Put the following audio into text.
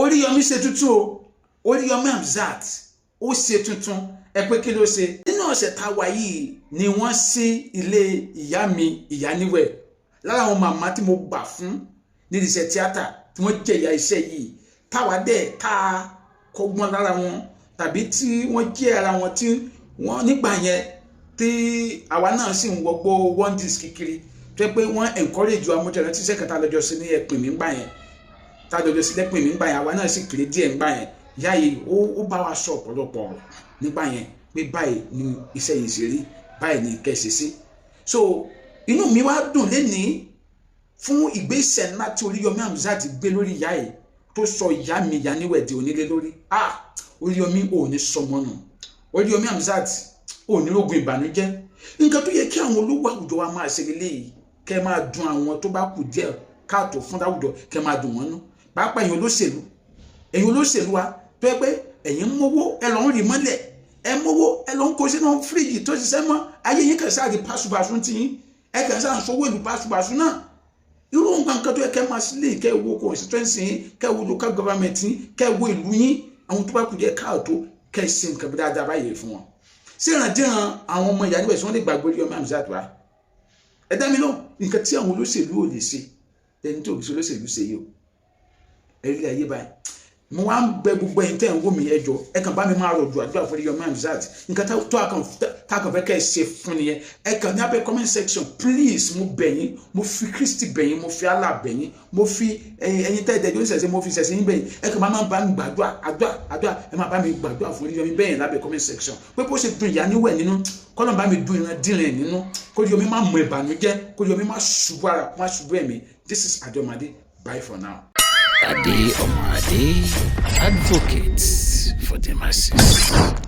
Oríyọmí ṣe tuntun o. Oríyọmí Hamzat ó ṣe tuntun. Ẹ pé kí ló ṣe? Nínú ọ̀sẹ̀ tá wà yìí ni wọ́n sí ilé ìyá mi Ìyáníwẹ̀. Lára àwọn màmá tí mo gbà fún ní iṣẹ́ tíátà tí wọ́n jẹ̀yà iṣẹ́ yìí. Táwa dẹ̀ tá kọ́gbọ́n lára wọn tàbí tí wọ́n jẹ́ ara wọn tí wọ́n nígbà yẹn tí àwa náà sì ń wọgbó one disc kiri tó yẹ pé wọ́n encourage wa mọ́tò ẹ̀rántí iṣẹ́ kan tá a lọ́jọ́ sí ní ẹ̀pìn mi ńgbà yẹn tá a lọ́jọ́ sí lẹ́pìn mi ńgbà yẹn àwa náà sì kéré díẹ̀ ńgbà yẹn ìyá yìí ó bá wa sọ ọ̀pọ̀lọpọ̀ ọ̀rọ̀ nígbà yẹn pé báyìí ni iṣẹ́ yìí ṣe rí báyìí ni kẹ́sì sí. So inú mi wá dùn lénìí fún ìgbésẹ̀ ńlá tí Oríyọmí Hamzat gbé lórí ìyá yìí tó sọ ìyá mi Ìyáníwẹ̀ di onílé lórí. Oríyọmí ò ní sọmọnù. Oríyọmí Hamzat ò ní rògùn ìbànújẹ́. Nǹkan tó yẹ kí àwọn olówó àwùjọ wa máa ṣe lélẹ́yìí kẹ́ máa dùn àwọn tó bá kù díẹ̀ káàtó fún àwùjọ kẹ́ máa dùn wọ́n nú. Pàápàá ẹ̀yin olóṣèlú wa tó yẹ pé ẹ̀yin mówó ẹ lọ ń rì mọ́lẹ̀ ẹ mówó ẹ lọ ń kó sínú fíríjì tó ṣiṣẹ́ mọ́ ayé yín kàn sáà di pàṣùpàṣù tí yín ẹ kàn sáà ń sọ owó ìlú pàṣùpàṣù náà. Irú nǹkan tó yẹ kẹ́ máa sílẹ̀ kẹ́ wo constituency yín kẹ́ wo local government yín kẹ́ wo ìlú yín àwọn tó bá kù díẹ̀ káàtó kẹ́ ṣe nǹkan bí dáadáa báyìí fún wọn. Ṣé ìrandíran àwọn ọmọ Ìyáníwẹ̀ tí wọ́n lè gbàgbé Oríyọmí Hamzat wa? Ẹ dá mi lóhùn nǹkan tí àwọn olóṣèlú ò lè ṣe ẹni tó òṣèlú ṣe yìí o. Ẹ rí ayé báyìí. Mo wá ń bẹ gbogbo ẹ̀yin tẹ́ ń wò mí ẹjọ́ ẹ kàn bá mi máa rọ̀jò àdúrà fún Oríyọmí Hamzat nǹkan tó àkàn fẹ́ kẹ́ ẹ ṣe fún nìyẹn ẹ kàn ní abẹ́ comment section please mo bẹ̀ yín mo fi Kristi bẹ̀ yín mo fi Allah bẹ̀ yín mo fi ẹ̀yin tẹ́ ẹ̀dẹ́jọ́ ìṣẹ̀ṣẹ̀ mo fi ìṣẹ̀ṣẹ̀ yín bẹ̀ yín ẹ kàn máa bá mi gbàdúrà àdúrà ẹ máa bá mi gbàdúrà fún Oríyọmí bẹ̀ yín lábẹ́ comment section pé bó ṣe dùn Ìyáníwẹ̀ nínú kọ́lọ́n bá mi dùn ìran dìrín nínú k'Oríyọmí má mọ ìbànújẹ́ k'Oríyọmí má ṣubú ara má ṣubú ẹ̀mí. This is Adeomade. Bye for now. Adeomade, advocate for the masses.